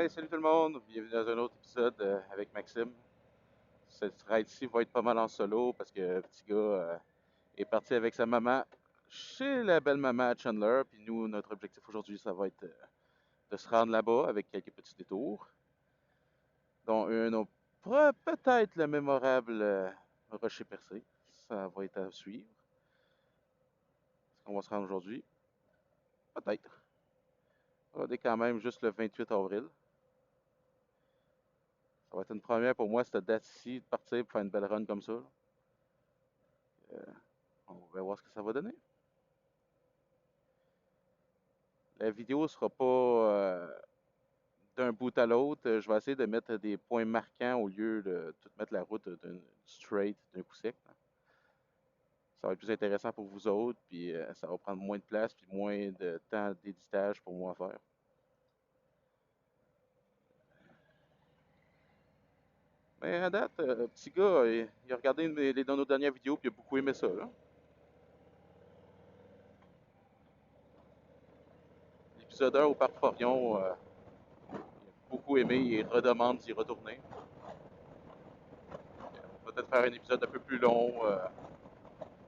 Hey, salut tout le monde, bienvenue dans un autre épisode avec Maxime. Cette ride-ci va être pas mal en solo parce que le petit gars est parti avec sa maman chez la belle maman à Chandler. Puis nous, notre objectif aujourd'hui, ça va être de se rendre là-bas avec quelques petits détours, dont un peut-être le mémorable Rocher Percé. Ça va être à suivre. Est-ce qu'on va se rendre aujourd'hui? Peut-être. On est quand même juste le 28 avril. Ça va être une première pour moi, cette date-ci, de partir pour faire une belle run comme ça. Euh, on va voir ce que ça va donner. La vidéo sera pas d'un bout à l'autre. Je vais essayer de mettre des points marquants au lieu de tout mettre la route d'un straight d'un coup sec. Ça va être plus intéressant pour vous autres, puis ça va prendre moins de place, puis moins de temps d'éditage pour moi à faire. Mais à date, le petit gars, il a regardé dans nos dernières vidéos, puis il a beaucoup aimé ça. Là. L'épisode 1 au Parc Forion, il a beaucoup aimé, il redemande d'y retourner. Peut-être faire un épisode un peu plus long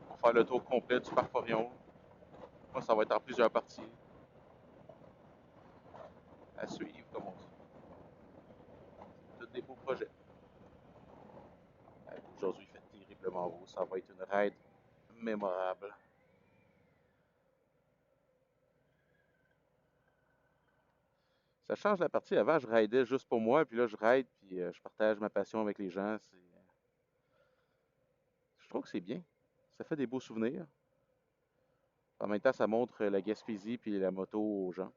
pour faire le tour complet du Parc Forion. Moi, ça va être en plusieurs parties. À suivre, comme on dit. Tous des beaux projets. Aujourd'hui, il fait terriblement beau. Ça va être une ride mémorable. Ça change la partie. Avant, je raidais juste pour moi, puis là, je ride, puis je partage ma passion avec les gens. Je trouve que c'est bien. Ça fait des beaux souvenirs. En même temps, ça montre la Gaspésie puis la moto aux gens.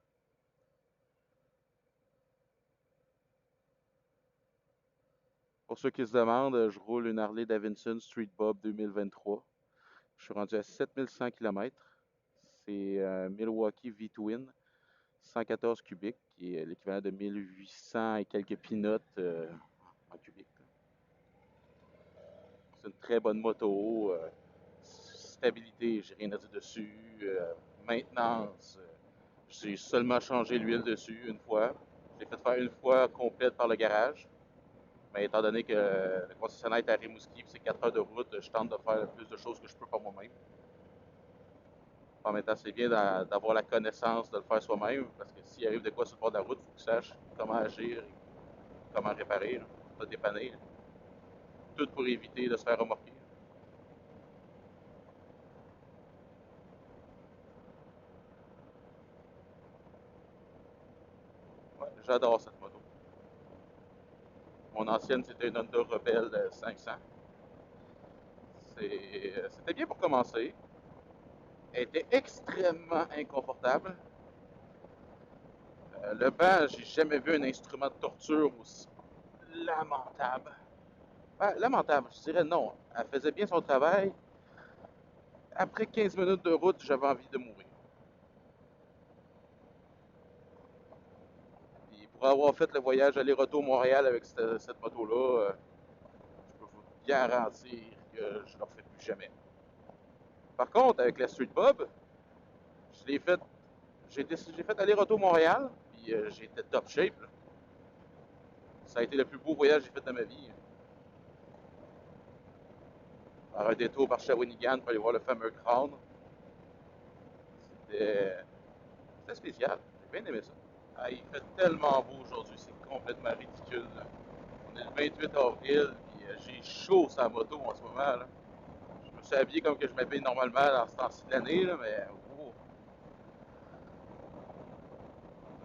Pour ceux qui se demandent, je roule une Harley Davidson Street Bob 2023. Je suis rendu à 7100 km. C'est un Milwaukee V-Twin 114 cubiques, qui est l'équivalent de 1800 et quelques peanuts en cubique. C'est une très bonne moto. Stabilité, j'ai rien à dire dessus. Maintenance, j'ai seulement changé l'huile dessus une fois. J'ai fait faire une fois complète par le garage. Mais étant donné que le concessionnaire est à Rimouski, c'est 4 heures de route, je tente de faire le plus de choses que je peux par moi-même. En même temps, c'est bien d'avoir la connaissance de le faire soi-même, parce que s'il arrive de quoi sur le bord de la route, il faut que tu saches comment agir et comment réparer, te dépanner. Tout pour éviter de se faire remorquer. Ouais, j'adore cette moto. Mon ancienne, c'était une Honda Rebelle 500. C'était bien pour commencer. Elle était extrêmement inconfortable. Le banc, j'ai jamais vu un instrument de torture aussi lamentable. Lamentable, je dirais non. Elle faisait bien son travail. Après 15 minutes de route, j'avais envie de mourir. Puis pour avoir fait le voyage aller-retour Montréal avec cette moto-là, je peux vous garantir que je ne le refais plus jamais. Par contre, avec la Street Bob, je l'ai fait. J'ai fait aller-retour Montréal, puis j'étais top shape. Là. Ça a été le plus beau voyage que j'ai fait de ma vie. Par un détour par Shawinigan pour aller voir le fameux crâne. C'était C'était spécial. J'ai bien aimé ça. Ah, il fait tellement beau aujourd'hui, c'est complètement ridicule. Là. On est le 28 avril, puis j'ai chaud sur la moto en ce moment. Là. Je me suis habillé comme que je m'habille normalement dans ce temps-ci de l'année, là, mais oh,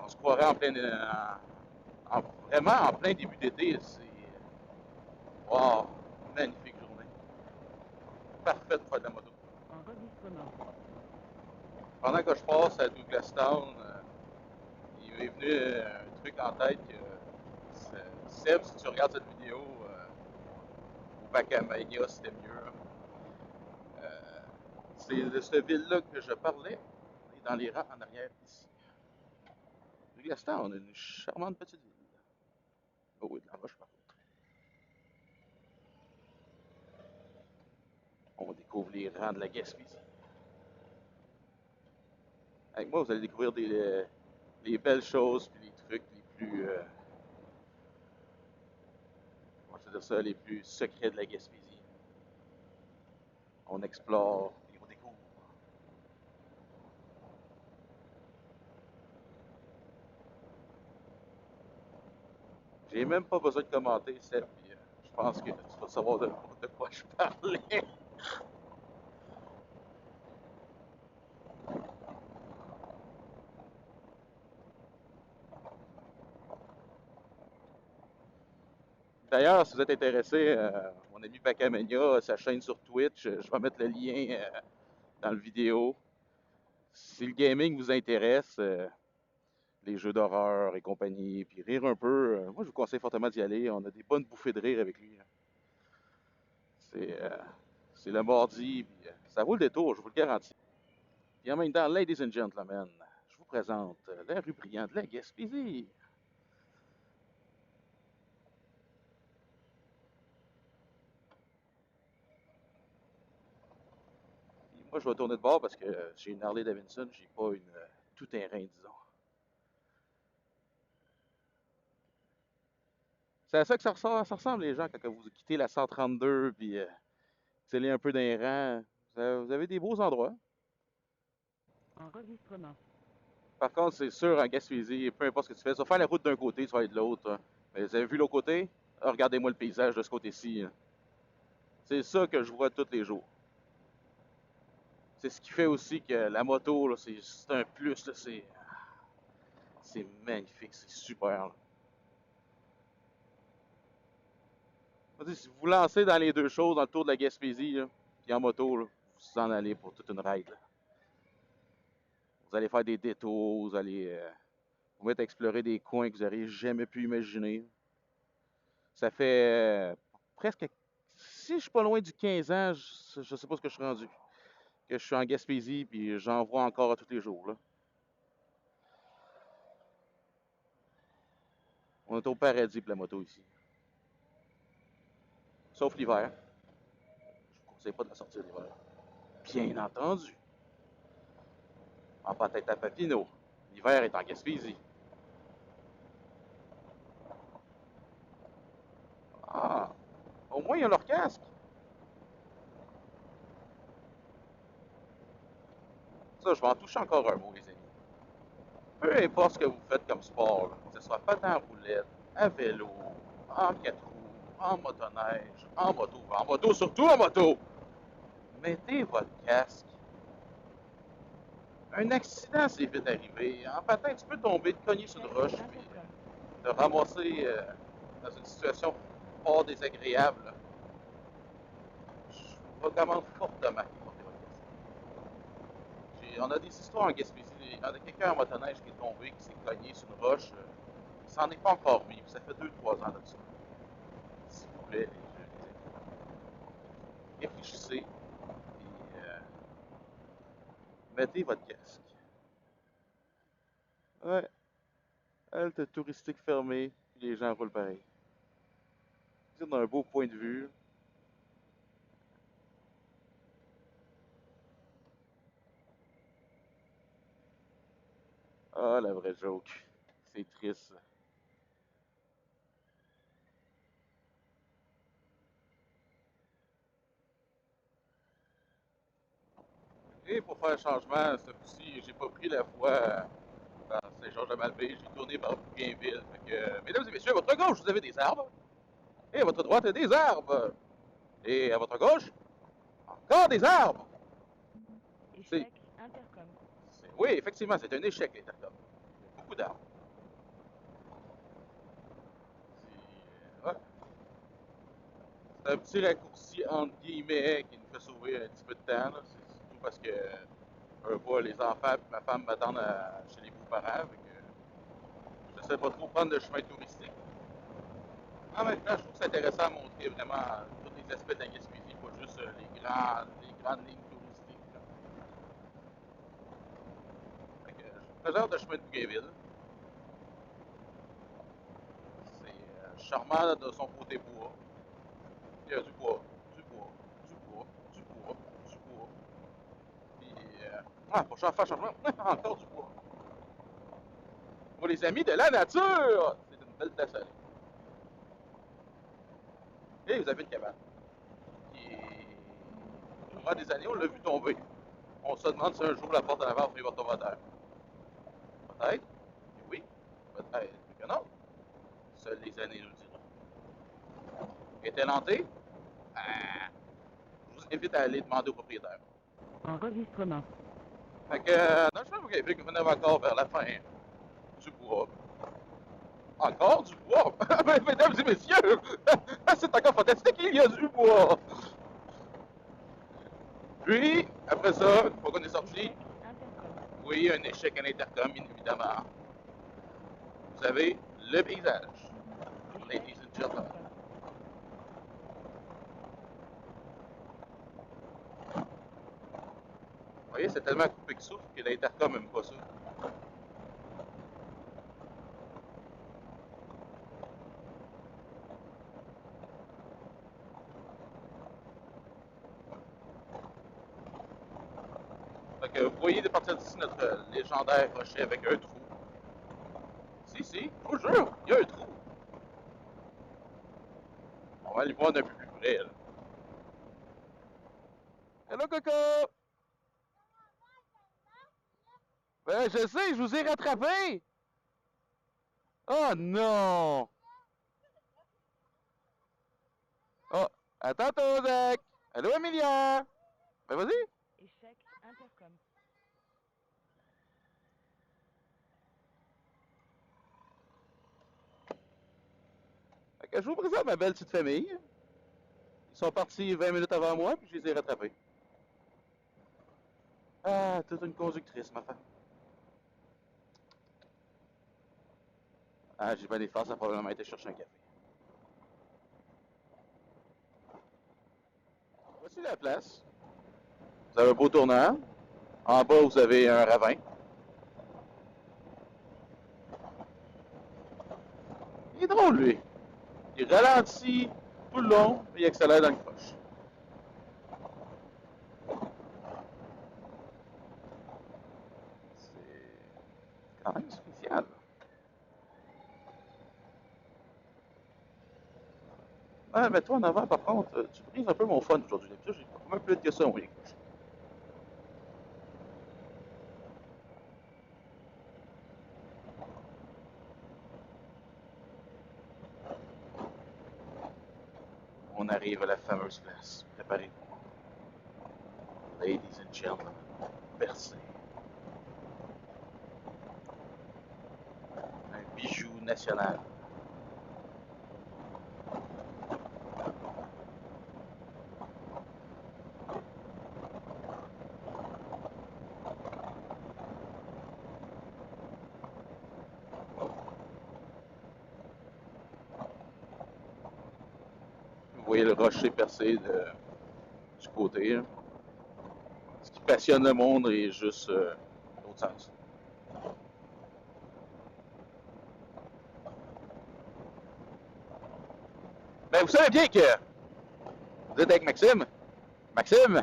on se croirait en plein, vraiment en plein début d'été. C'est wow, magnifique journée. Parfaite pour faire de la moto. Enregistrement. Pendant que je passe à Douglastown, il m'est venu un truc en tête que Seb, si tu regardes cette vidéo, au Bacamania, c'était mieux. Euh, c'est de cette ville-là que je parlais. On est dans les rangs en arrière ici. Douglastown, on a une charmante petite ville. Oh oui, de la roche par contre. On découvre les rangs de la Gaspésie. Avec moi, vous allez découvrir les belles choses puis les trucs les plus appelle ça les plus secrets de la Gaspésie. On explore et on découvre. J'ai même pas besoin de commenter, Seb, puis je pense que tu vas savoir de quoi je parlais. D'ailleurs, si vous êtes intéressé, mon ami Pacamania, sa chaîne sur Twitch, je vais mettre le lien dans le vidéo. Si le gaming vous intéresse, les jeux d'horreur et compagnie, puis rire un peu, moi je vous conseille fortement d'y aller. On a des bonnes bouffées de rire avec lui. C'est c'est le mardi, puis ça vaut le détour, je vous le garantis. Puis en même temps, ladies and gentlemen, je vous présente la rue brillante de la Gaspésie. Puis moi, je vais tourner de bord parce que j'ai une Harley Davidson, j'ai pas une tout-terrain, disons. C'est à ça que ça ressemble, les gens, quand vous quittez la 132 puis vous allez un peu dans les rangs. Vous avez des beaux endroits. Enregistrement. Par contre, c'est sûr, en Gaspésie, peu importe ce que tu fais, tu vas faire la route d'un côté, tu vas aller de l'autre, hein. Mais vous avez vu l'autre côté? Ah, regardez-moi le paysage de ce côté-ci, hein. C'est ça que je vois tous les jours. C'est ce qui fait aussi que la moto, c'est un plus, c'est magnifique, c'est super, là. Si vous vous lancez dans les deux choses, dans le tour de la Gaspésie, là, puis en moto, là, vous en allez pour toute une ride, là. Vous allez faire des détours, vous allez vous mettre à explorer des coins que vous n'auriez jamais pu imaginer. Ça fait presque, si je suis pas loin du 15 ans, je sais pas ce que je suis rendu. Que je suis en Gaspésie, puis j'en vois encore à tous les jours, là. On est au paradis pour la moto ici. Sauf l'hiver. Je vous conseille pas de la sortir l'hiver. Bien entendu. En tête à Papineau. L'hiver est en Gaspésie. Ah, au moins ils ont leur casque. Ça, je vais en toucher encore un mot, les amis. Peu importe ce que vous faites comme sport, là, que ce soit patin à roulette, à vélo, en quatre roues, en motoneige, en moto, surtout en moto, mettez votre casque. Un accident, c'est vite arrivé. En patin, tu peux tomber, te cogner sur une roche, puis te ramasser dans une situation fort désagréable. Je vous recommande fortement de porter votre casque. On a des histoires en Gaspésie. Il y en a quelqu'un en motoneige qui est tombé, qui s'est cogné sur une roche. Il s'en est pas encore mis. Ça fait 2-3 ans de ça. S'il vous plaît, réfléchissez et mettez votre casque. Ouais, halte touristique fermée, puis les gens roulent pareil. On a un beau point de vue. Ah, la vraie joke. C'est triste. Et pour faire un changement, ce coup-ci, j'ai pas pris la voie dans Saint-Georges-de-Malbaie, j'ai tourné par Bougainville. Fait que, mesdames et messieurs, à votre gauche, vous avez des arbres. Et à votre droite, des arbres. Et à votre gauche, encore des arbres. C'est, Échec, intercom. oui, effectivement, c'est un échec, l'intercom. Il y a beaucoup d'arbres. Ouais, c'est un petit raccourci entre guillemets qui nous fait sauver un petit peu de temps, là. C'est surtout parce que les enfants et ma femme m'attendent chez les beaux-parents. Fait que je sais pas trop prendre le chemin touristique. En même temps, je trouve que c'est intéressant à montrer vraiment tous les aspects de la Gaspésie, pas juste les grandes lignes touristiques, là. Fait que je présente le chemin de Bougainville. C'est charmant de son côté bois. Il y a du bois, du bois, du bois, du bois, du bois. Puis, pour faire changement, encore du bois. Pour les amis de la nature, c'est une belle place à aller. Et vous avez une cabane. Qui, au cours des années, on l'a vu tomber. On se demande si un jour la porte en avant va tomber à terre. Peut-être que oui, peut-être que non. Seules les années nous diront. Est-elle hantée? Je vous invite à aller demander au propriétaire. Enregistrement. Fait que, dans le chemin au Québec, on arrive encore vers la fin du bois. Encore du bois? Mesdames et messieurs, c'est encore fantastique, il y a du bois. Puis, après ça, une fois qu'on est sorti, oui, un échec à l'intercom, bien évidemment. Vous avez le paysage. Ladies and gentlemen. Vous voyez, c'est tellement coupé que souffle que l'intercom n'aime pas ça. Fait que vous voyez de partir d'ici notre légendaire rocher avec un trou. Si, je vous jure, il y a un trou. On va aller voir d'un peu plus près, là. Hello, Coco! Ben, je sais, je vous ai rattrapé! Oh non! Oh, à tantôt, Zach! Allô, Emilia! Ben, vas-y! Échec intercom. Fait que je vous présente ma belle petite famille. Ils sont partis 20 minutes avant moi, puis je les ai rattrapés. Ah, toute une conductrice, ma femme. Ah, j'ai pas des forces, ça a probablement été chercher un café. Voici la place. Vous avez un beau tournant. En bas, vous avez un ravin. Il est drôle, lui. Il ralentit tout le long, puis il accélère dans le croche. C'est quand même spécial. Ah, mais toi, en avant, par contre, tu brises un peu mon fun aujourd'hui. D'habitude, j'ai pas mal plus vite que ça, moi, les couches. On arrive à la fameuse place. Préparez-vous. Ladies and gentlemen, Percé. Un bijou national. Vous voyez le rocher percé du côté. Là. Ce qui passionne le monde est juste l'autre sens. Ben, vous savez bien que vous êtes avec Maxime. Maxime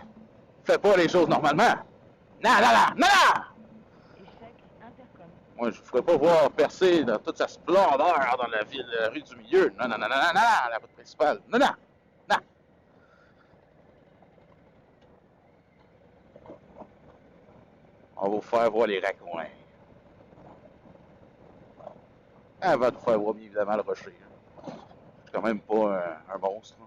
fait pas les choses normalement. Non, non, non, non, non! Échec intercom. Moi, je ne ferais pas voir percer dans toute sa splendeur dans la ville, la rue du milieu. Non, non, non, non, non, non, la route principale. Non, non, non. On va vous faire voir les raccoins. Avant de vous faire voir, bien évidemment, le rocher. Je suis quand même pas un monstre.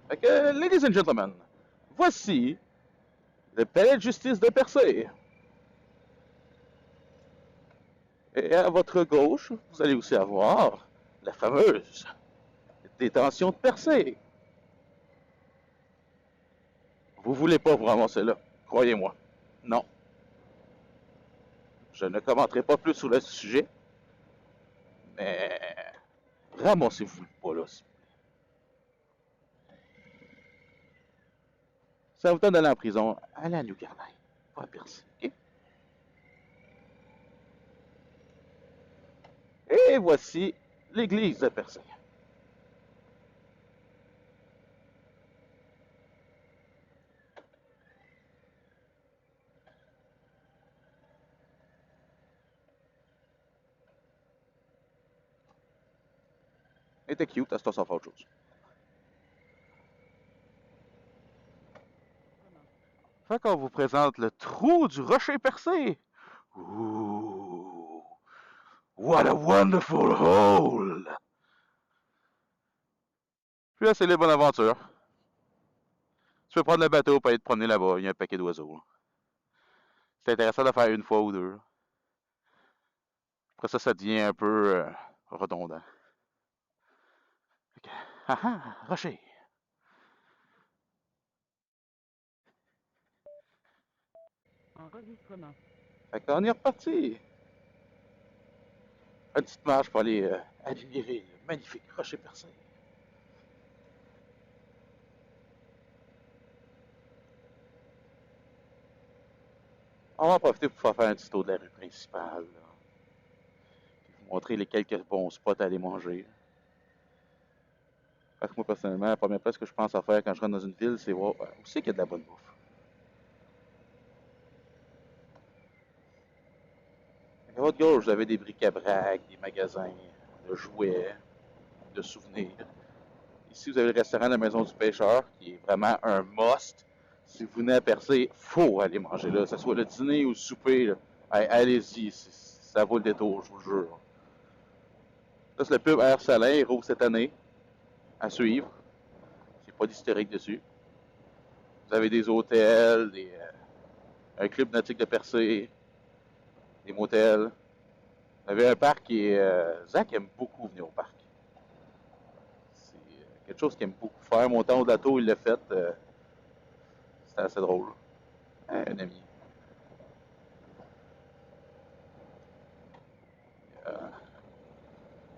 Fait que, ladies and gentlemen, voici le palais de justice de Percé. Et à votre gauche, vous allez aussi avoir la fameuse détention de Percé. Vous voulez pas vous ramasser là, croyez-moi. Non. Je ne commenterai pas plus sur le sujet, mais ramassez-vous pas là. Ça vous donne d'aller en prison, allez à New Carolina, pas à Percé. Okay? Et voici l'église de Percé. était cute, à ce temps, ça fait autre chose. Fait qu'on vous présente le trou du rocher percé. Ooh, what a wonderful hole! Puis là, c'est les bonnes aventures. Tu peux prendre le bateau pour aller te promener là-bas, il y a un paquet d'oiseaux. C'est intéressant de faire une fois ou deux. Après ça, ça devient un peu redondant. Okay. Ah ah, rocher! Enregistrement. Fait qu'on est reparti. Une petite marche pour aller admirer le magnifique rocher percé. On va en profiter pour faire un petit tour de la rue principale. Là. Puis vous montrer les quelques bons spots à aller manger. Parce que moi, personnellement, la première place que je pense à faire quand je rentre dans une ville, c'est voir où c'est qu'il y a de la bonne bouffe. À votre gauche, vous avez des bric-à-brac, des magasins de jouets, de souvenirs. Ici, vous avez le restaurant de la Maison du Pêcheur, qui est vraiment un must. Si vous venez à Percé, il faut aller manger là. Que ce soit le dîner ou le souper, là. Allez-y, ça vaut le détour, je vous le jure. Ça, c'est le pub Air Salin, il rouvre cette année, à suivre. C'est pas d'historique dessus. Vous avez des hôtels, un club nautique de Percé, des motels. Vous avez un parc qui est... Zach aime beaucoup venir au parc. C'est quelque chose qu'il aime beaucoup faire. Montant au bateau, il l'a fait. C'était assez drôle. Un ami. Euh,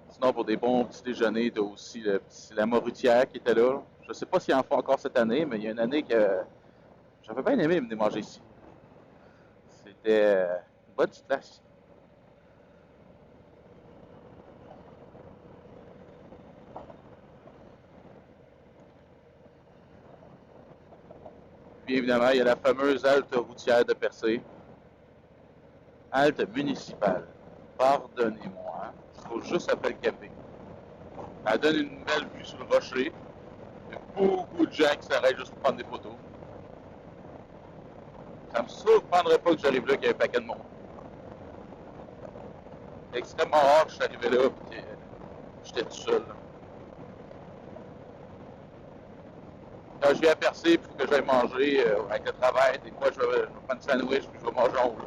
Sinon, pour des bons petits déjeuners, t'as aussi la Morutière qui était là. Je sais pas s'il en fait encore cette année, mais il y a une année que j'avais bien aimé venir manger ici. C'était une bonne petite place. Puis évidemment, il y a la fameuse halte routière de Percé. Halte municipale. Pardonnez-moi. Il faut juste s'appeler le café. Elle donne une belle vue sur le rocher. Il y a beaucoup de gens qui s'arrêtent juste pour prendre des photos. Ça me surprendrait pas que j'arrive là qu'il y ait un paquet de monde. C'est extrêmement rare que je suis arrivé là et que j'étais tout seul. Là. Quand je viens à Percé, il faut que j'aille manger avec le travail. Des fois, je vais prendre un sandwich puis je vais manger en haut. Là.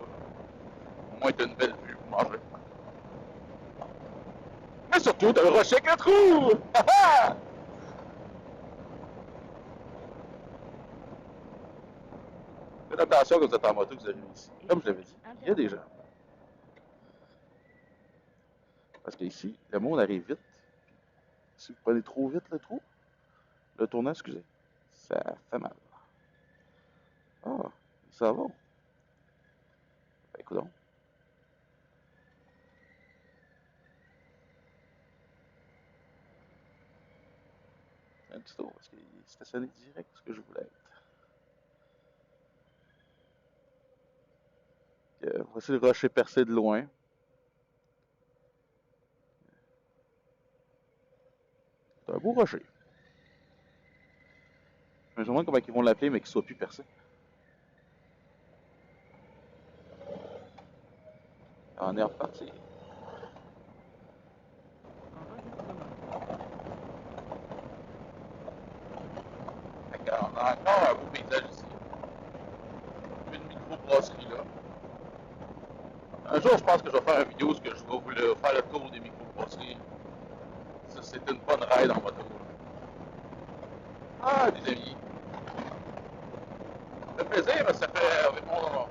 Au moins, tu as une belle vue pour manger. Mais surtout, tu as le rocher avec le trou! Faites attention quand vous êtes en moto que vous arrivez ici. Comme je l'avais dit, il y a des gens. Parce qu'ici, le monde arrive vite. Si vous prenez trop vite le tournant, excusez, ça fait mal. Ah, ça va. Ben, écoute donc. Un petit tour, parce qu'il est stationné direct ce que je voulais être. Voici le rocher percé de loin. C'est un beau rocher. Je me demande comment ils vont l'appeler, mais qu'il soit plus percé. On est reparti. On a encore un beau paysage ici. Une micro-brasserie là. Un jour, je pense que je vais faire une vidéo où je vais vous faire le tour des micro-brasseries. Ça, c'est une bonne ride en moto. Ah, des amis. Ça fait plaisir, ça fait environ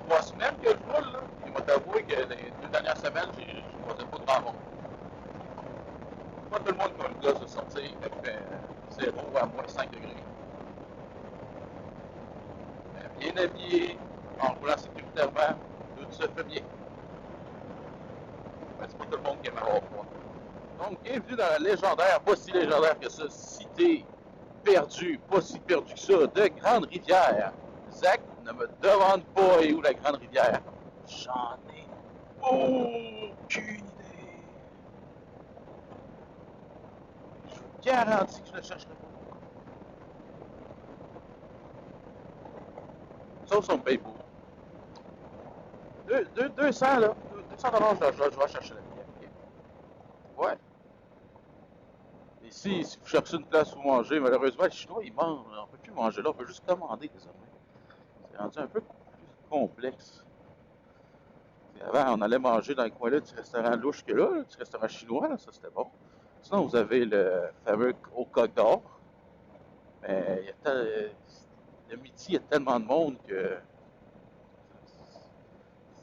3 semaines que je roule. Là. Il m'a avoué que les 2 dernières semaines, je croisais pas grand monde. Pas tout le monde qui a le gosse de sortir, il fait 0 à moins 5 degrés. Bien habillé, en roulant sécuritairement, tout se fait bien. Mais c'est pas tout le monde qui aime avoir froid. Donc, bienvenue dans la légendaire, pas si légendaire que ça, cité perdue, pas si perdue que ça, de Grande-Rivière. Zach ne me demande pas où la Grande-Rivière. J'en ai aucune idée. garantis que je le chercherai pas. Ça, ça me paye pour. 200, là. 200 je vais chercher la billet. Ouais. Et si vous cherchez une place où manger, malheureusement, les Chinois, ils mangent. On ne peut plus manger là, on peut juste commander désormais. C'est rendu un peu plus complexe. Avant, on allait manger dans le coin là, du restaurant louche que là, du restaurant chinois, là, ça c'était bon. Sinon, vous avez le fameux au coq d'or. Mais le midi, il y a tellement de monde que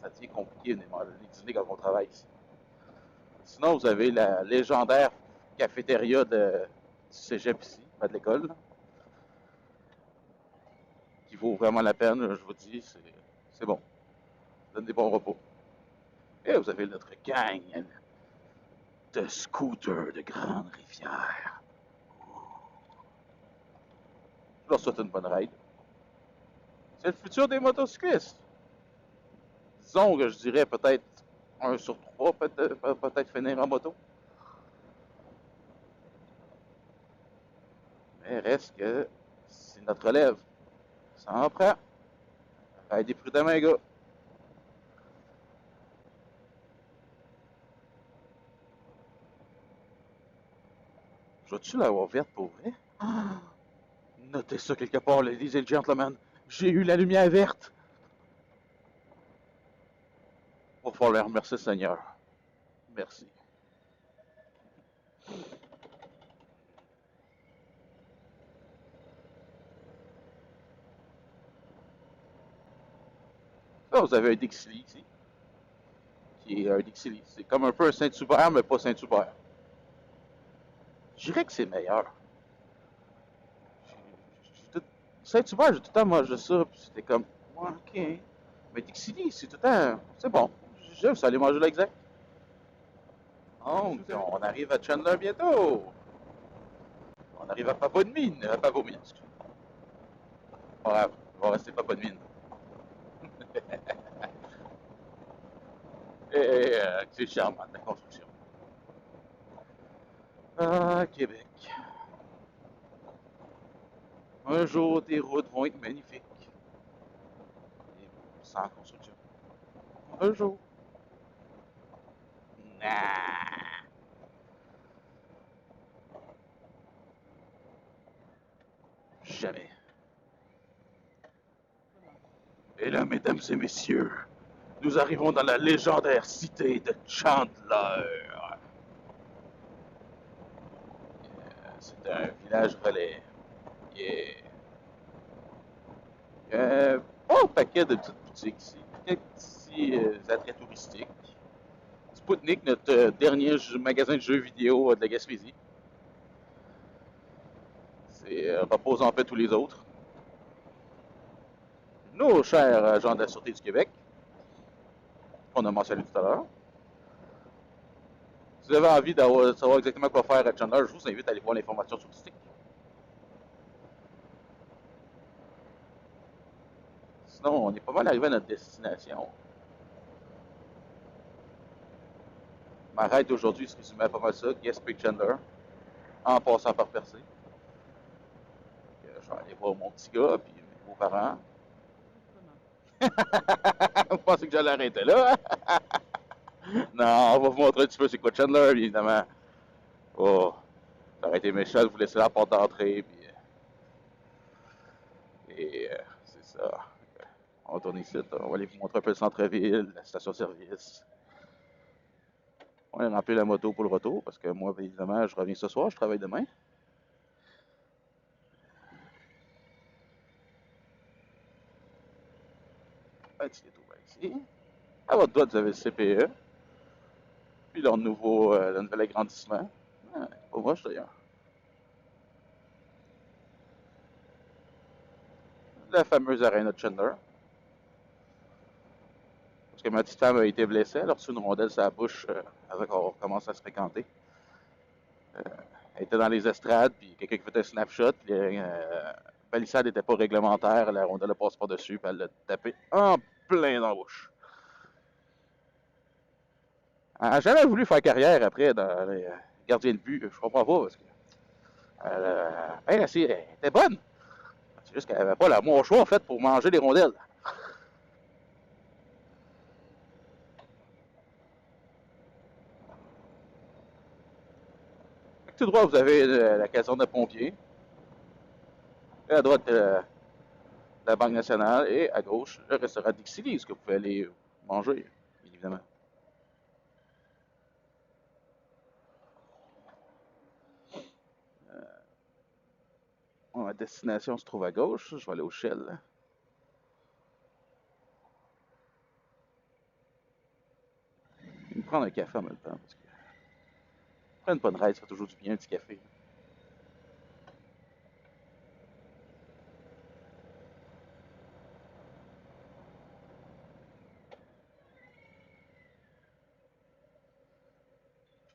ça devient compliqué les dîners quand on travaille ici. Sinon, vous avez la légendaire cafétéria du cégep ici, pas de l'école, qui vaut vraiment la peine, je vous dis, c'est bon. Ça donne des bons repos. Et vous avez notre gang de scooters de Grande-Rivière. Je leur souhaite une bonne ride. C'est le futur des motocyclistes. Disons que je dirais peut-être 1 sur 3 peut-être finir en moto. Mais reste que c'est notre relève. Ça en prend. Ride prudemment, les gars. Je vais-tu l'avoir verte pour vrai? Ah! Notez ça quelque part, ladies and gentlemen. J'ai eu la lumière verte. Va falloir remercier le Seigneur. Merci. Là, vous avez un Dixili ici. Qui est un Dixili. C'est comme un peu un Saint-Hubert, mais pas Saint-Hubert. Je dirais que c'est meilleur. Saint-Hubert, j'ai tout le temps mangé ça, puis c'était comme, ouais, ok. Mais Dixili, c'est tout le temps, c'est bon. J'aime ça aller manger l'exact. Donc, on arrive à Chandler bientôt. On arrive à Papou-de-Mine. Papou-Mine, excusez. Pas grave, on va rester Papou-de-Mine. Et c'est charmant, la construction. Ah, Québec. Un jour, tes routes vont être magnifiques. Et sans construction. Un jour. Nah. Jamais. Et là, mesdames et messieurs, nous arrivons dans la légendaire cité de Chandler. C'est un village relais. Yeah. Pas un paquet de petites boutiques ici. Quelques petits attraits touristiques. Spoutnik, notre dernier magasin de jeux vidéo de la Gaspésie. C'est repose en paix tous les autres. Nos chers agents de la Sûreté du Québec, qu'on a mentionné tout à l'heure. Si vous avez envie de savoir exactement quoi faire à Chandler, je vous invite à aller voir l'information touristique. Sinon, on est pas mal arrivé à notre destination. Ma ride d'aujourd'hui se résumait à pas mal ça, Gaspé Chandler, en passant par Percé. Je vais aller voir mon petit gars, puis mes beaux-parents. Vous pensez que j'allais arrêter là? Non, on va vous montrer un petit peu c'est quoi Chandler, évidemment. Oh, ça aurait été méchant de vous laisser la porte d'entrée, puis... c'est ça. On va tourner ici, on va aller vous montrer un peu le centre-ville, la station-service. On va remplir la moto pour le retour, parce que moi, évidemment, je reviens ce soir, je travaille demain. Un petit détour ici. À votre droite, vous avez le CPE. Puis leur le nouvel agrandissement. Ah, pas moche d'ailleurs. La fameuse arena de Chandler. Parce que ma petite femme a été blessée, elle a reçu une rondelle sur la bouche avant qu'on commence à se fréquenter. Elle était dans les estrades, puis quelqu'un qui fait un snapshot, puis la palissade n'était pas réglementaire, la rondelle passe par-dessus, puis elle l'a tapé en plein dans la bouche. Elle n'a jamais voulu faire carrière après dans les gardiens de but, je comprends pas, parce que Elle était bonne. C'est juste qu'elle avait pas la mâchoire faite pour manger les rondelles. Tout droit, vous avez la caserne de pompiers. Et à droite, la Banque nationale. Et à gauche, le restaurant Dixili, ce que vous pouvez aller manger, bien évidemment. Bon, ma destination se trouve à gauche. Je vais aller au Shell. Je vais me prendre un café en même temps. Parce que prendre une bonne ride, ça fait toujours du bien, un petit café.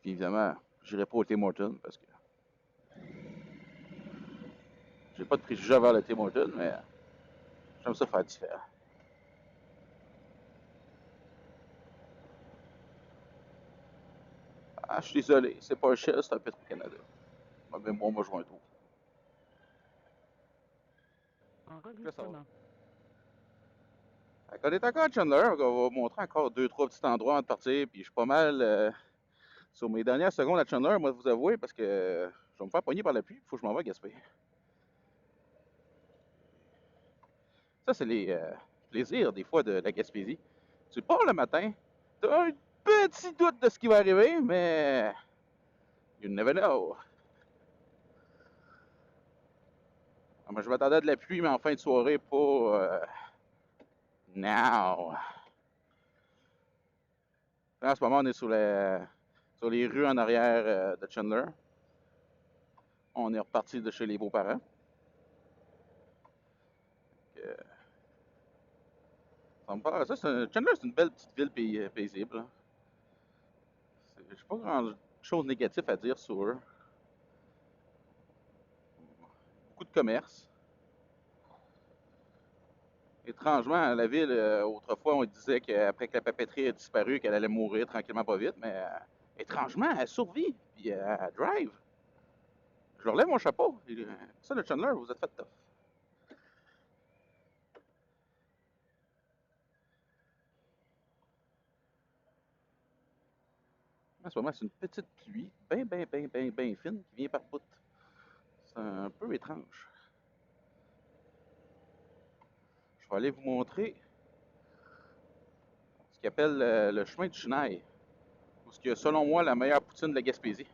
Puis évidemment, j'irai pas au Tim Hortons parce que j'ai pas de préjugés envers le Tim Hortons, mais j'aime ça faire différent. Ah, je suis désolé, c'est pas un Shell, c'est un Petro-Canada. Même moi, je vois un tour. Là, ça va. Enregistrement. Quand on est encore à Chandler, on va vous montrer encore deux, trois petits endroits avant de partir. Puis je suis pas mal sur mes dernières secondes à Chandler, moi, de vous avouer, parce que je vais me faire pogner par la pluie. Il faut que je m'en vais à Gaspé. Ça, c'est les plaisirs, des fois, de la Gaspésie. Tu pars le matin, tu as un petit doute de ce qui va arriver, mais you never know. Ah, moi, je m'attendais à de la pluie, mais en fin de soirée, pas now. Là, en ce moment, on est sur les rues en arrière de Chandler. On est reparti de chez les beaux-parents. Euh, ça, Chandler, c'est une belle petite ville paisible. J'ai pas grand chose de négatif à dire sur eux. Beaucoup de commerce. Étrangement, la ville, autrefois, on disait qu'après que la papeterie a disparu, qu'elle allait mourir tranquillement pas vite, mais étrangement, elle survit, puis elle drive. Je leur lève mon chapeau. Ça, le Chandler, vous êtes fait tough. En ce moment, c'est une petite pluie, bien fine, qui vient par bout. C'est un peu étrange. Je vais aller vous montrer ce qu'ils appelle le chemin du Chenail, où ce qui est, selon moi, la meilleure poutine de la Gaspésie.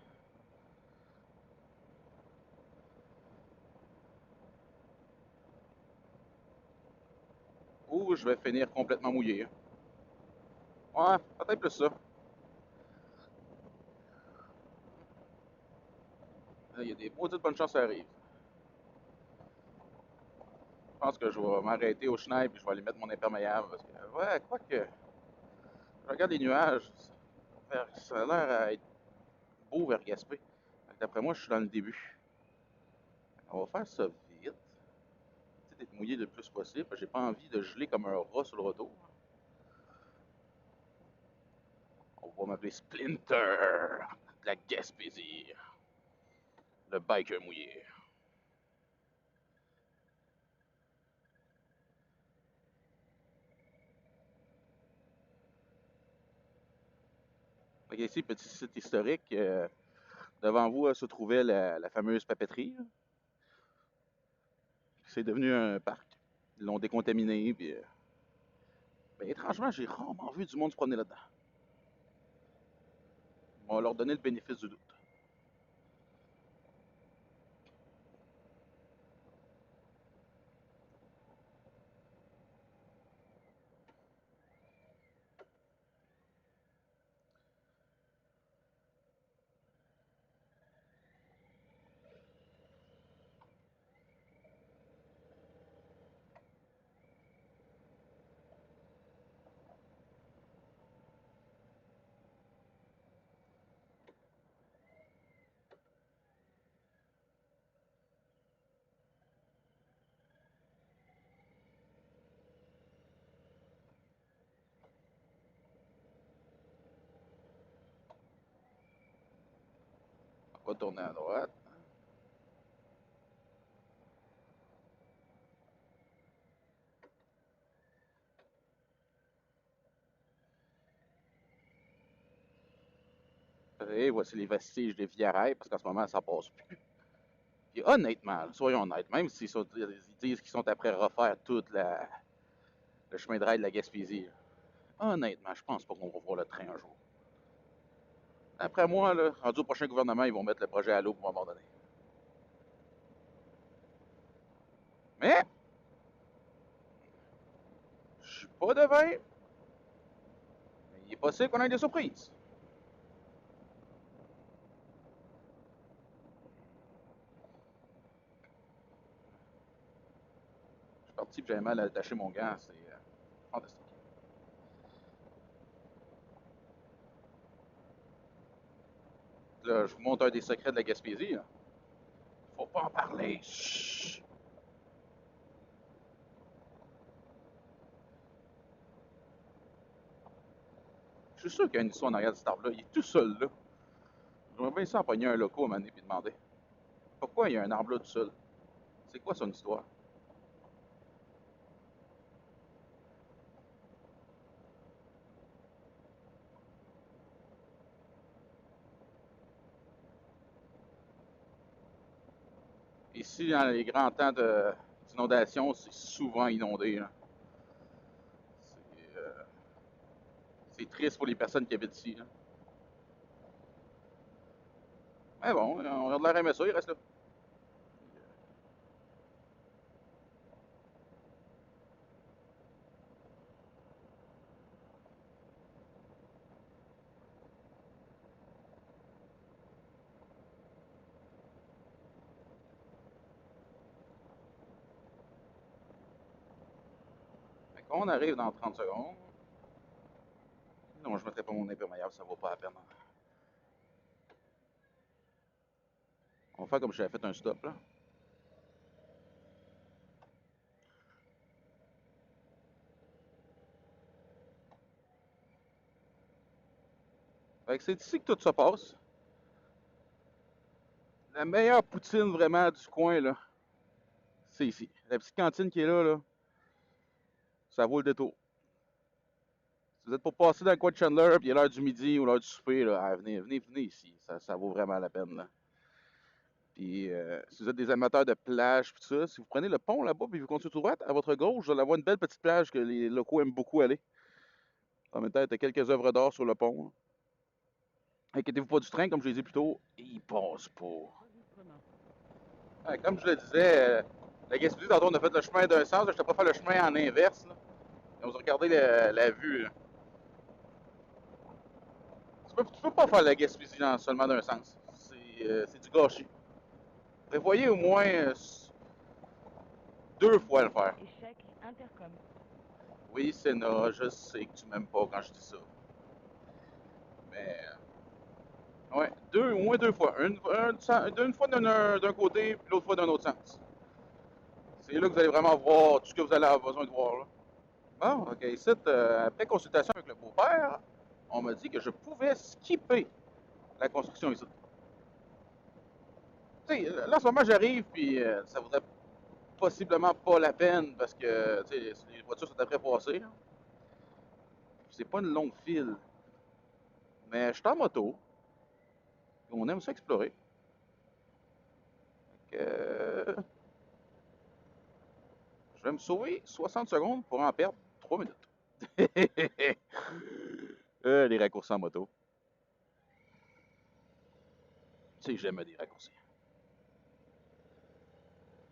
Ou je vais finir complètement mouillé. Ouais, peut-être plus ça. Il y a des maudites bonnes chances que ça arrive. Je pense que je vais m'arrêter au Chenail puis je vais aller mettre mon imperméable. Parce que, ouais, quoi que. Je regarde les nuages. Ça a l'air à être beau vers Gaspé. D'après moi, je suis dans le début. On va faire ça vite. D'être mouillé le plus possible. J'ai pas envie de geler comme un rat sur le retour. On va m'appeler Splinter de la Gaspésie. Le biker mouillé. Donc ici, petit site historique. Devant vous se trouvait la fameuse papeterie. C'est devenu un parc. Ils l'ont décontaminé. Puis, ben, étrangement, j'ai rarement vu du monde se promener là-dedans. On va leur donner le bénéfice du doute. On va tourner à droite. Et voici les vestiges des vieilles rails, parce qu'en ce moment, ça passe plus. Puis honnêtement, là, soyons honnêtes, même s'ils ils disent qu'ils sont après refaire tout le chemin de rail de la Gaspésie, là, honnêtement, je pense pas qu'on va voir le train un jour. Après moi, là, rendu au prochain gouvernement, ils vont mettre le projet à l'eau pour m'abandonner. Mais, je suis pas devin, mais il est possible qu'on ait des surprises. Je suis parti et j'avais mal attaché mon gant, c'est fantastique. Là, je vous montre un des secrets de la Gaspésie. Là. Faut pas en parler. Chut. Je suis sûr qu'il y a une histoire en arrière de cet arbre-là. Il est tout seul là. J'aimerais bien ça empoigner un loco à un moment donné et demander pourquoi il y a un arbre là tout seul. C'est quoi son histoire? Ici, dans les grands temps d'inondation, c'est souvent inondé. Là. C'est c'est triste pour les personnes qui habitent ici. Là. Mais bon, on a de l'air aimé ça, il reste là. Fait qu'on arrive dans 30 secondes. Non, je ne mettrai pas mon imperméable, ça vaut pas la peine. On va faire comme si j'avais fait un stop là. Fait que c'est ici que tout se passe. La meilleure poutine vraiment du coin là, c'est ici. La petite cantine qui est là, là, ça vaut le détour. Si vous êtes pour passer dans le coin de Chandler, puis il est l'heure du midi ou l'heure du souper, là, ah, venez ici. Ça vaut vraiment la peine. Là. Puis, si vous êtes des amateurs de plage, puis tout ça, si vous prenez le pont là-bas, puis vous continuez tout droit, à votre gauche, vous allez avoir une belle petite plage que les locaux aiment beaucoup aller. En même temps, il y a quelques œuvres d'art sur le pont. Là. Inquiétez-vous pas du train, comme je l'ai dit plus tôt, il passe pas. Enregistrement. Ouais, comme je le disais, la Gaspésie, tantôt, on a fait le chemin d'un sens, je t'ai pas fait le chemin en inverse. Là. Et on a regardé la vue. Là. Tu peux pas faire la Gaspésie seulement d'un sens. C'est du gâchis. Prévoyez au moins 2 fois le faire. Échec intercom. Oui, Sénat, je sais que tu m'aimes pas quand je dis ça. Mais, ouais, au moins 2 fois. Une fois d'un côté, puis l'autre fois d'un autre sens. C'est là que vous allez vraiment voir tout ce que vous allez avoir besoin de voir. Là. Bon, ok, ici, après consultation avec le beau-père, on m'a dit que je pouvais skipper la construction ici. Tu sais, là, en ce moment, j'arrive, puis ça vaudrait possiblement pas la peine parce que, tu sais, les voitures sont après passées. C'est pas une longue file. Mais je suis en moto, et on aime ça explorer. Fait que, je vais me sauver 60 secondes pour en perdre 3 minutes. Les raccourcis en moto. Tu sais, j'aime des raccourcis.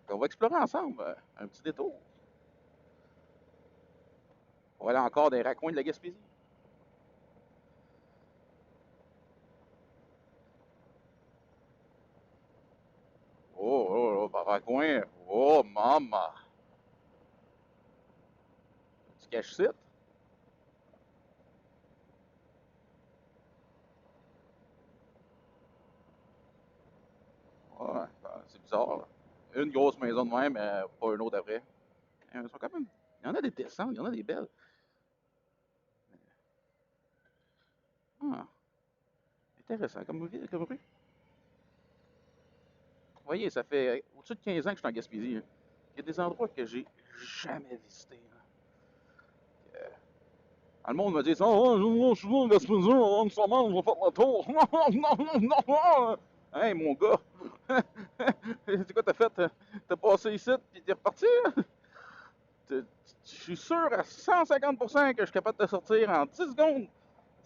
On va explorer ensemble un petit détour. On va aller encore des raccoins de la Gaspésie. Oh, oh, oh, par raccoin. Oh, maman. Tu caches-site? Ouais, c'est bizarre. Là. Une grosse maison de même, mais pas une autre après. Sont quand même... Il y en a des décentes, il y en a des belles. Ah, intéressant comme rue. Vous voyez, ça fait au-dessus de 15 ans que je suis en Gaspésie. Hein. Il y a des endroits que j'ai jamais visités. Là. Le monde me dit, oh, je suis bon, Gaspésie, on s'en va faire le tour. Non, non, non, non, non. Hey, mon gars, c'est quoi t'as fait? T'as passé ici, puis t'es reparti? Je suis sûr à 150% que je suis capable de te sortir en 10 secondes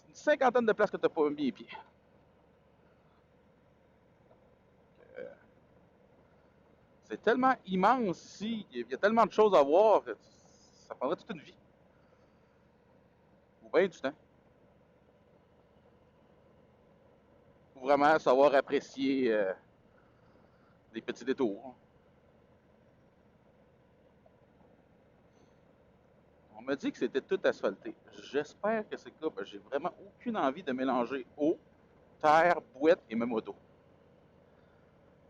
une cinquantaine de places que t'as pas mis les pieds. C'est tellement immense ici, il y a tellement de choses à voir que ça prendrait toute une vie. Ou bien du temps. Faut vraiment savoir apprécier les petits détours. On m'a dit que c'était tout asphalté. J'espère que c'est le cas, parce que j'ai vraiment aucune envie de mélanger eau, terre, boîte et ma moto.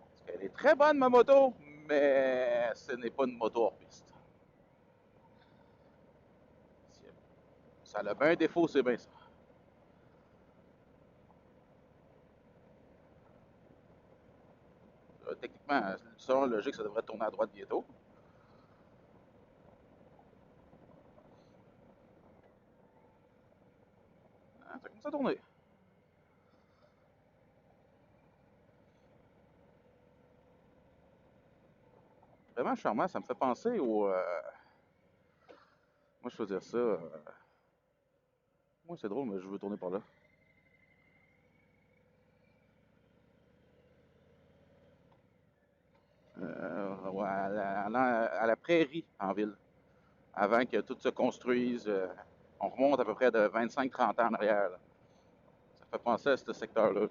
Parce qu'elle est très bonne, ma moto, mais ce n'est pas une moto hors piste. Ça a bien un défaut, c'est bien ça. Techniquement, selon la logique, ça devrait tourner à droite bientôt. Ça commence à tourner. Vraiment charmant, ça me fait penser au... moi, je faisais ça... moi, c'est drôle, mais je veux tourner par là. Ouais, à la prairie, en ville. Avant que tout se construise. On remonte à peu près de 25-30 ans en arrière. Là. Ça fait penser à ce secteur-là.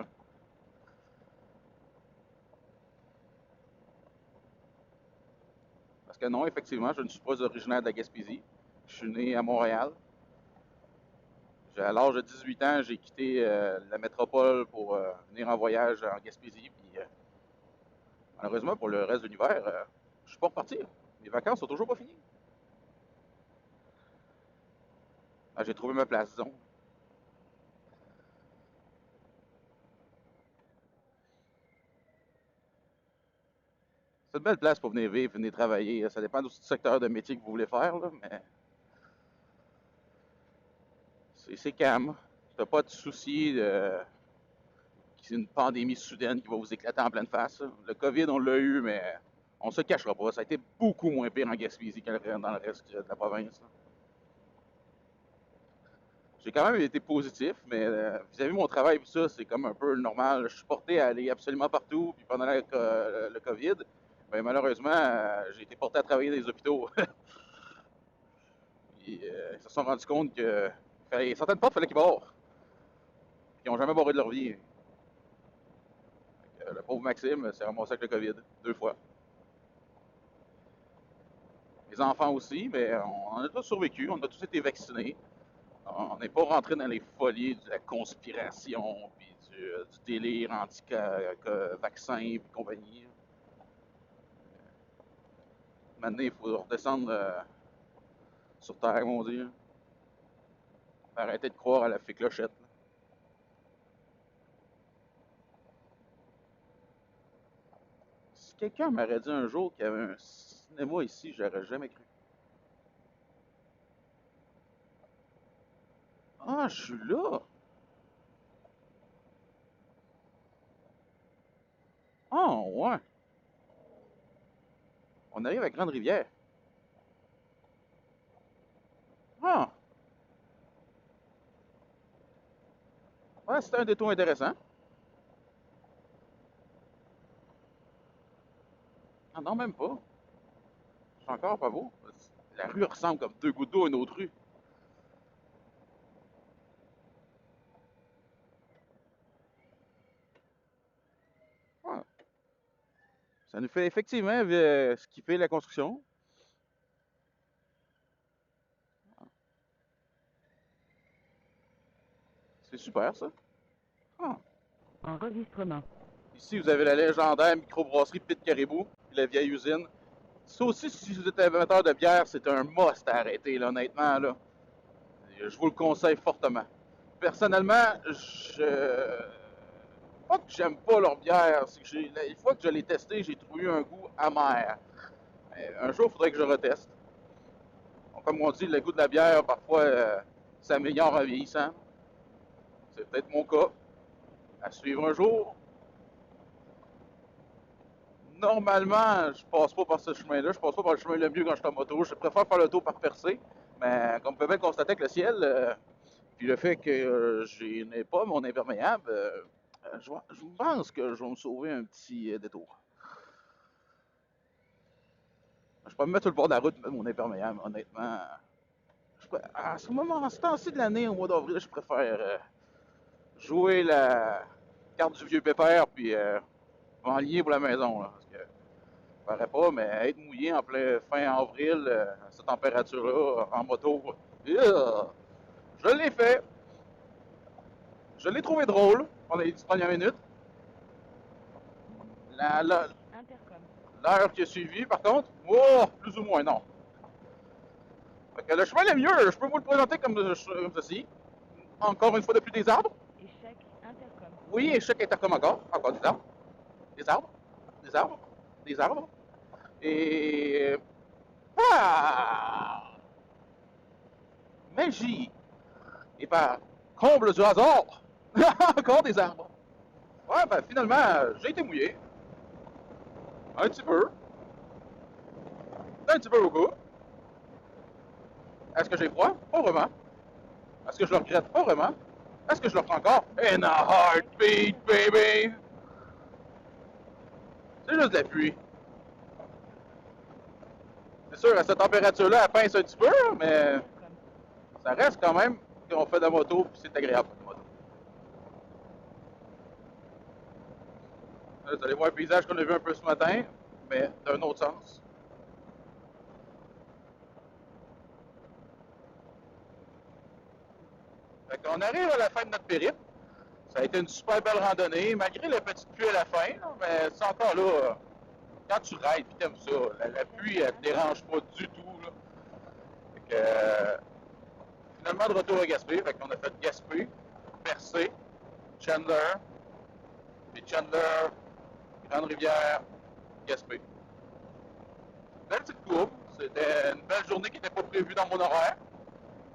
Parce que non, effectivement, je ne suis pas originaire de la Gaspésie. Je suis né à Montréal. À l'âge de 18 ans, j'ai quitté la métropole pour venir en voyage en Gaspésie. Puis, malheureusement, pour le reste de l'hiver, je suis pas reparti. Mes vacances sont toujours pas finies. Ah, j'ai trouvé ma place, disons. C'est une belle place pour venir vivre, venir travailler. Ça dépend aussi du secteur de métier que vous voulez faire, là, mais c'est calme. Tu n'as pas à te soucier de c'est une pandémie soudaine qui va vous éclater en pleine face. Le COVID, on l'a eu, mais on se cachera pas. Ça a été beaucoup moins pire en Gaspésie que dans le reste de la province. J'ai quand même été positif, mais vis-à-vis de mon travail, ça, c'est comme un peu normal. Je suis porté à aller absolument partout. Puis pendant le COVID, ben, malheureusement, j'ai été porté à travailler dans les hôpitaux. Puis, ils se sont rendus compte que certaines portes, il fallait qu'ils barrent. Puis ils n'ont jamais barré de leur vie. Le pauvre Maxime s'est ramassé avec le COVID 2 fois. Les enfants aussi, mais on a tous survécu, on a tous été vaccinés. On n'est pas rentré dans les folies de la conspiration, puis du délire anti-vaccin, puis compagnie. Maintenant, il faut redescendre sur Terre, mon Dieu. Arrêter de croire à la fée clochette. Si quelqu'un m'aurait dit un jour qu'il y avait un cinéma ici, j'aurais jamais cru. Ah, je suis là! Ah, ouais! On arrive à Grande-Rivière. Ah! Ouais, c'était un détour intéressant. Ah non, même pas. C'est encore pas beau. La rue ressemble comme deux gouttes d'eau à une autre rue. Ouais. Ça nous fait effectivement skipper la construction. C'est super, ça. Ah. Enregistrement. Ici, vous avez la légendaire microbrasserie Pit Caribou, puis la vieille usine. Ça aussi, si vous êtes amateur de bière, c'est un must à arrêter, là, honnêtement. Là. Je vous le conseille fortement. Personnellement, pas que j'aime pas leur bière, c'est que une fois que je l'ai testé, j'ai trouvé un goût amer. Un jour, il faudrait que je reteste. Comme on dit, le goût de la bière, parfois, s'améliore en vieillissant. C'est peut-être mon cas. À suivre un jour. Normalement, je passe pas par ce chemin-là. Je passe pas par le chemin le mieux quand je suis en moto. Je préfère faire le tour par percée. Mais comme vous pouvez constater avec le ciel, puis le fait que je n'ai pas mon imperméable, je pense que je vais me sauver un petit détour. Je peux me mettre sur le bord de la route et mettre mon imperméable, honnêtement. À ce moment, en ce temps-ci de l'année, au mois d'avril, je préfère jouer la carte du vieux pépère puis m'enligner pour la maison. Là, parce que paraît pas, mais être mouillé en plein fin avril, à cette température-là, en moto, je l'ai fait. Je l'ai trouvé drôle pendant les 10 premières minutes. Intercom. L'heure qui a suivi, par contre, oh, plus ou moins non. Fait que le chemin est mieux, je peux vous le présenter comme ceci. Encore une fois, depuis des arbres. Échec. Intercom. Oui, échec intercom encore. Encore des arbres. Des arbres. Des arbres. Des arbres. Et... Ah! Magie! Et par comble du hasard, encore des arbres. Ouais, ben finalement, j'ai été mouillé. Un petit peu. Un petit peu beaucoup. Est-ce que j'ai froid? Pas vraiment. Est-ce que je le regrette? Pas vraiment. Est-ce que je le prends encore? In a heartbeat, baby! C'est juste de la pluie. C'est sûr, à cette température-là, elle pince un petit peu, mais Intercom. ça reste quand même qu'on fait de la moto, puis c'est agréable de la moto. Là, vous allez voir le paysage qu'on a vu un peu ce matin, mais d'un autre sens. Fait qu'on arrive à la fin de notre périple. Ça a été une super belle randonnée, malgré la petite pluie à la fin, là, mais c'est encore là, quand tu rides et t'aimes ça, la pluie, elle te dérange pas du tout. Là. Fait que, finalement, de retour à Gaspé, fait qu'on a fait Gaspé, Percé, Chandler, puis Chandler, Grande-Rivière, Gaspé. Belle petite courbe, c'était une belle journée qui n'était pas prévue dans mon horaire.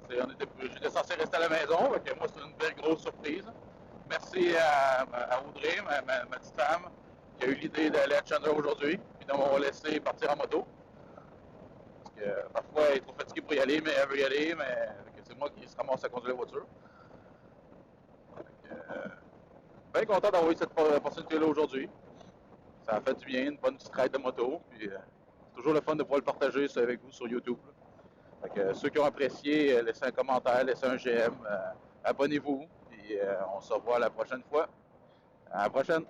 J'étais censé rester à la maison, donc moi, c'est une belle grosse surprise. Merci à Audrey, ma petite femme, qui a eu l'idée d'aller à Chandler aujourd'hui, puis de m'avoir laissé partir en moto. Parce que parfois, elle est trop fatiguée pour y aller, mais elle veut y aller, mais c'est moi qui se ramasse à conduire la voiture. Bien content d'avoir eu cette opportunité-là aujourd'hui. Ça a fait du bien, une bonne petite ride de moto, puis c'est toujours le fun de pouvoir le partager ça avec vous sur YouTube. Fait que, ceux qui ont apprécié, laissez un commentaire, laissez un j'aime, abonnez-vous, puis on se revoit la prochaine fois. À la prochaine!